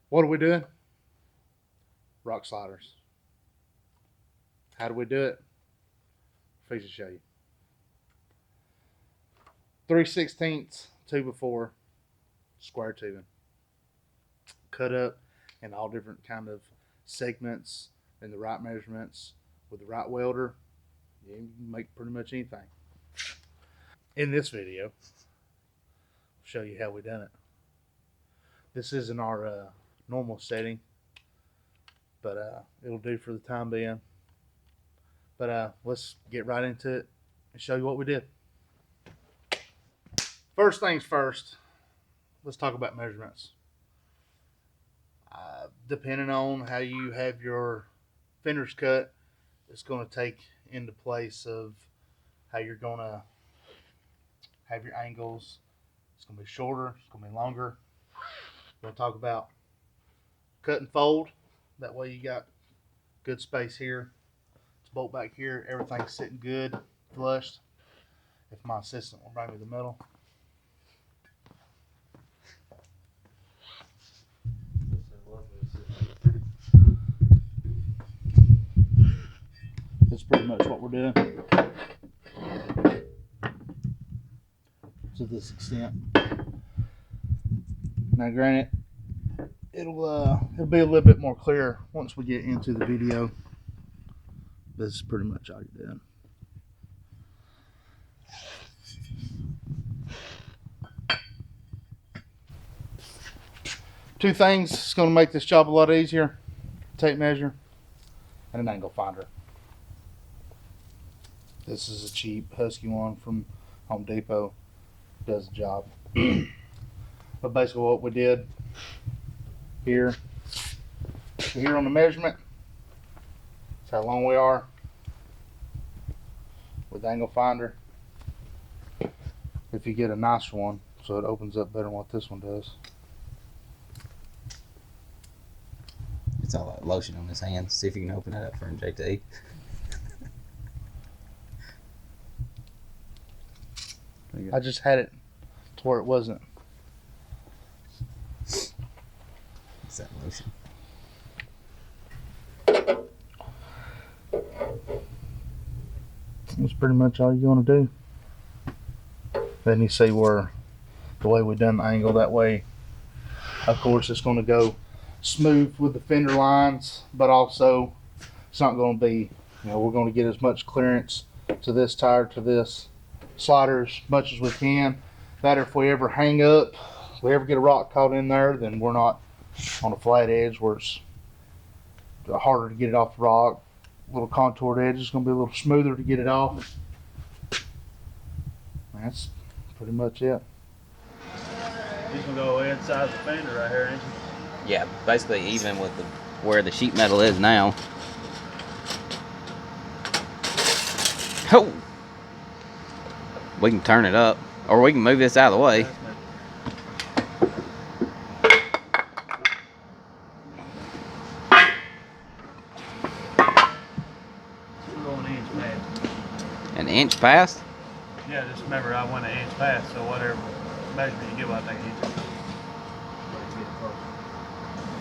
What are we doing? Rock sliders. How do we do it? Fix to show you. 3/16 2x4 square tubing. Cut up in all different kind of segments in the right measurements with the right welder. You can make pretty much anything. In this video, I'll show you how we done it. This isn't our normal setting, but it'll do for the time being. But let's get right into it and show you what we did. First things first, let's talk about measurements. Depending on how you have your fenders cut, it's going to take into place of how you're going to have your angles. It's going to be shorter, it's going to be longer. We're going to talk about cut and fold. That way you got good space here. It's bolt back here. Everything's sitting good, flushed. If my assistant will bring me the metal. That's pretty much what we're doing. To this extent. Now granted, it'll be a little bit more clear once we get into the video. This is pretty much all you're doing. Two things that's going to make this job a lot easier: tape measure and an angle finder. This is a cheap Husky one from Home Depot. Does the job. But basically what we did here on the measurement, that's how long we are with the angle finder. If you get a nice one, so it opens up better than what this one does. It's all that lotion on his hands. See if you can open it up for him, JT. I just had it to where it wasn't. It's that lotion. That's pretty much all you're going to do. Then you see where the way we done the angle, that way of course it's going to go smooth with the fender lines, but also it's not going to be, we're going to get as much clearance to this tire, to this slider as much as we can. That if we ever hang up, if we ever get a rock caught in there, then we're not on a flat edge where it's harder to get it off the rock. Little contoured edge is going to be a little smoother to get it off. That's pretty much it. He's gonna go inside the fender right here, ain't he? Yeah, basically even with where the sheet metal is now. Oh! We can turn it up, or we can move this out of the way. We're going an inch past. An inch past? Yeah, just remember I went an inch past, so whatever measurement you give, I think inches.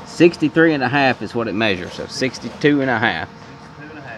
63 and a half is what it measures, so 62 and a half. 62 and a half.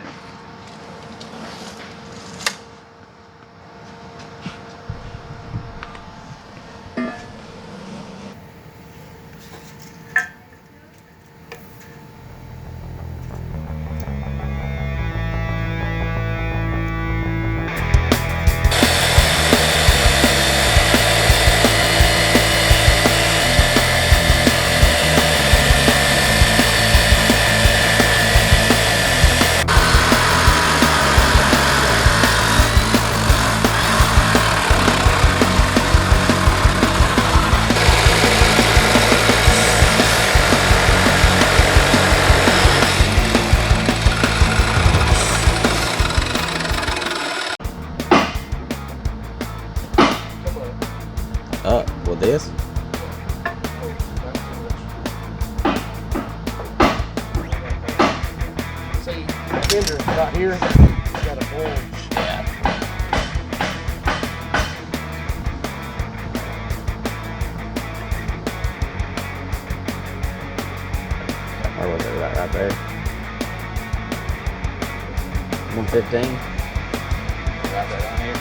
Up with this. See, the fender right here, it's got a bulge. Yeah. right there. 115. Got that on here.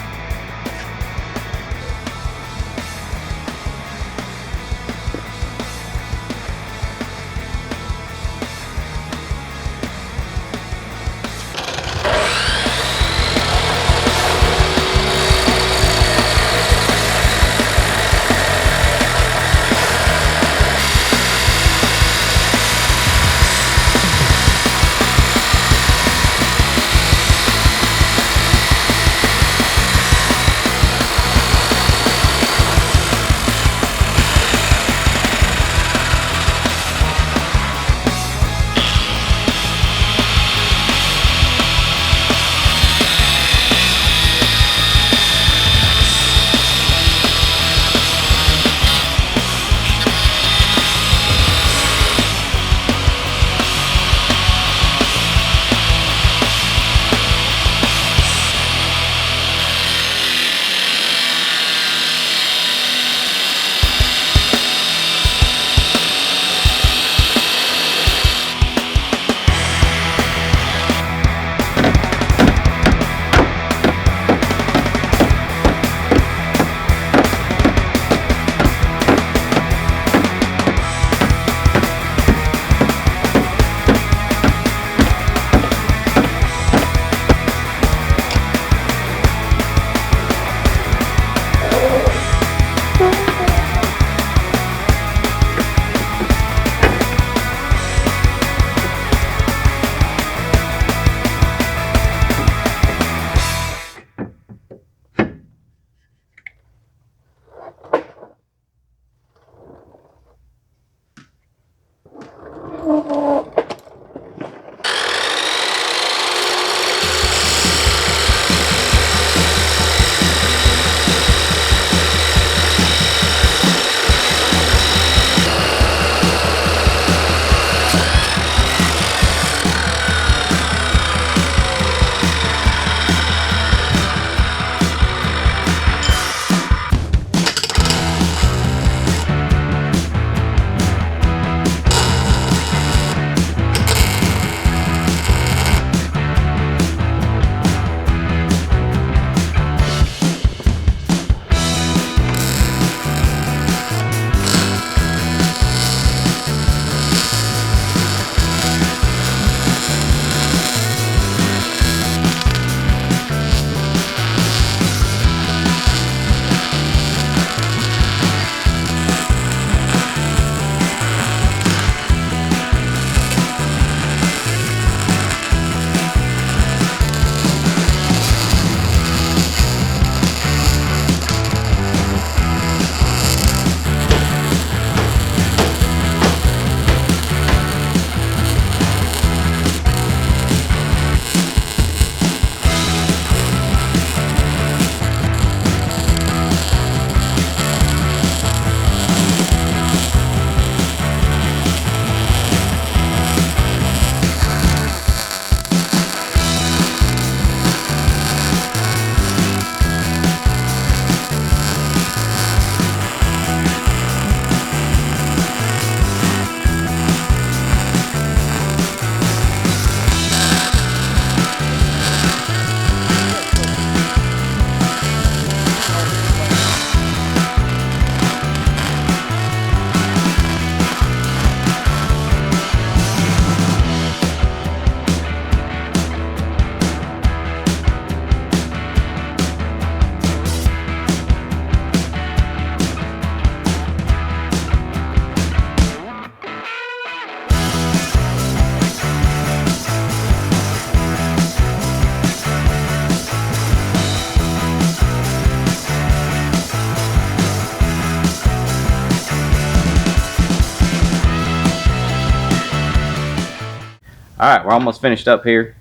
Alright, we're almost finished up here.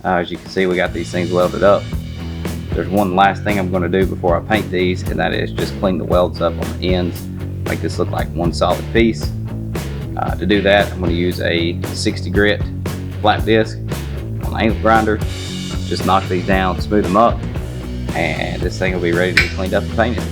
As you can see, we got these things welded up. There's one last thing I'm going to do before I paint these, and that is just clean the welds up on the ends, make this look like one solid piece. To do that, I'm going to use a 60 grit flat disc on the angle grinder. Just knock these down, smooth them up, and this thing will be ready to be cleaned up and painted.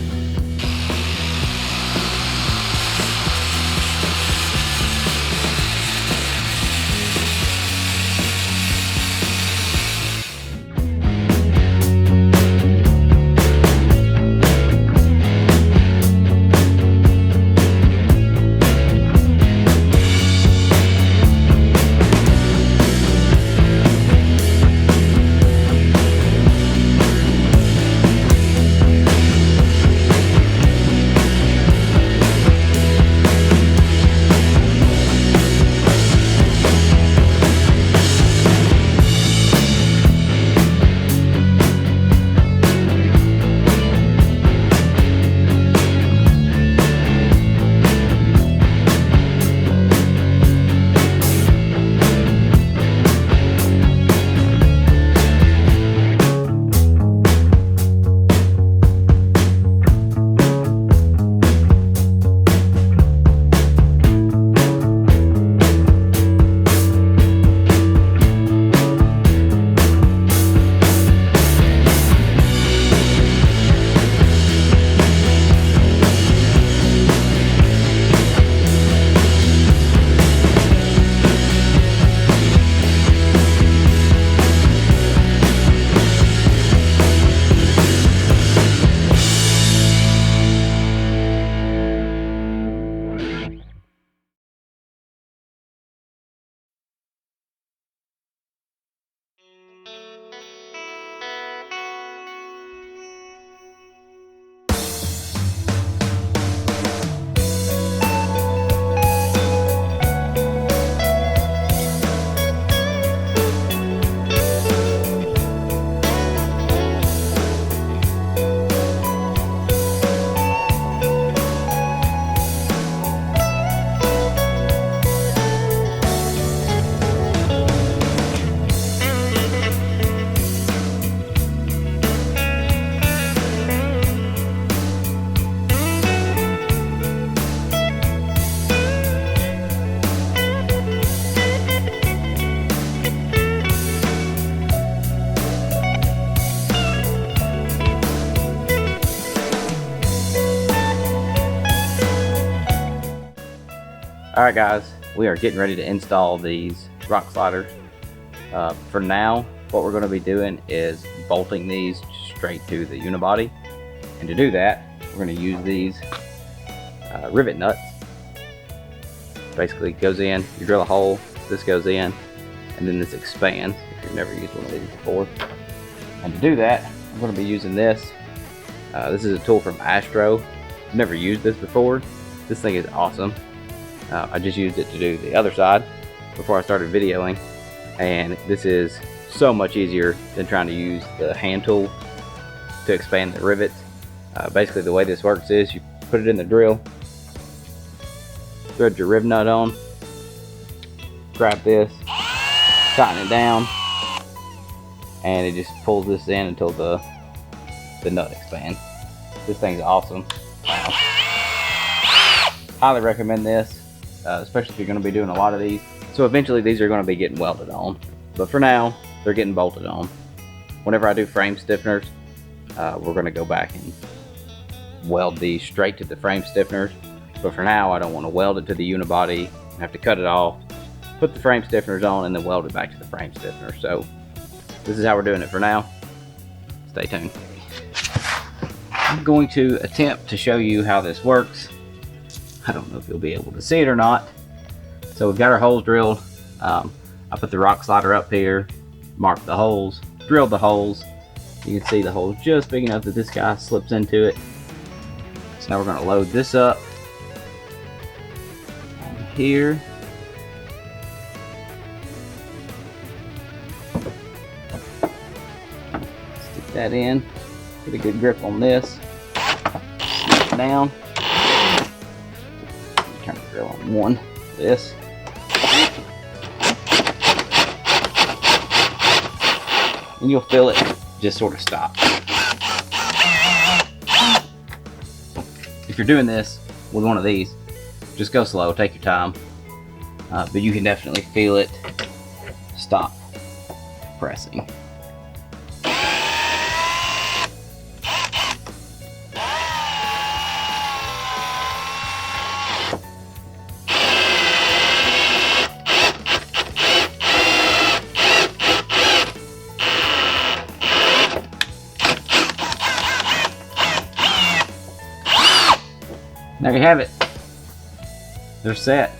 Alright guys, we are getting ready to install these rock sliders. For now, what we're going to be doing is bolting these straight to the unibody. And to do that, we're going to use these rivet nuts. Basically, it goes in, you drill a hole, this goes in, and then this expands if you've never used one of these before. And to do that, I'm going to be using this. This is a tool from Astro. I've never used this before. This thing is awesome. I just used it to do the other side before I started videoing, and this is so much easier than trying to use the hand tool to expand the rivets. Basically the way this works is you put it in the drill, thread your riv nut on, grab this, tighten it down, and it just pulls this in until the nut expands. This thing's awesome. Wow. Highly recommend this. Especially if you're going to be doing a lot of these. So eventually these are going to be getting welded on, but for now they're getting bolted on. Whenever I do frame stiffeners, we're going to go back and weld these straight to the frame stiffeners, but for now I don't want to weld it to the unibody. I have to cut it off, put the frame stiffeners on, and then weld it back to the frame stiffener. So this is how we're doing it for now. Stay tuned. I'm going to attempt to show you how this works. I don't know if you'll be able to see it or not. So we've got our holes drilled. I put the rock slider up here, marked the holes, drilled the holes. You can see the hole's just big enough that this guy slips into it. So now we're going to load this up on here. Stick that in. Get a good grip on this. Snap it down. Turn the drill on one. This. And you'll feel it just sort of stop. If you're doing this with one of these, just go slow, take your time. But you can definitely feel it stop pressing. There you have it. They're set.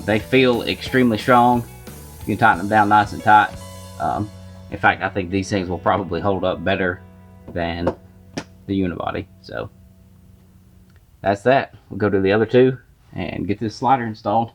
They feel extremely strong. You can tighten them down nice and tight. In fact, I think these things will probably hold up better than the unibody. So that's that. We'll go to the other two and get this slider installed.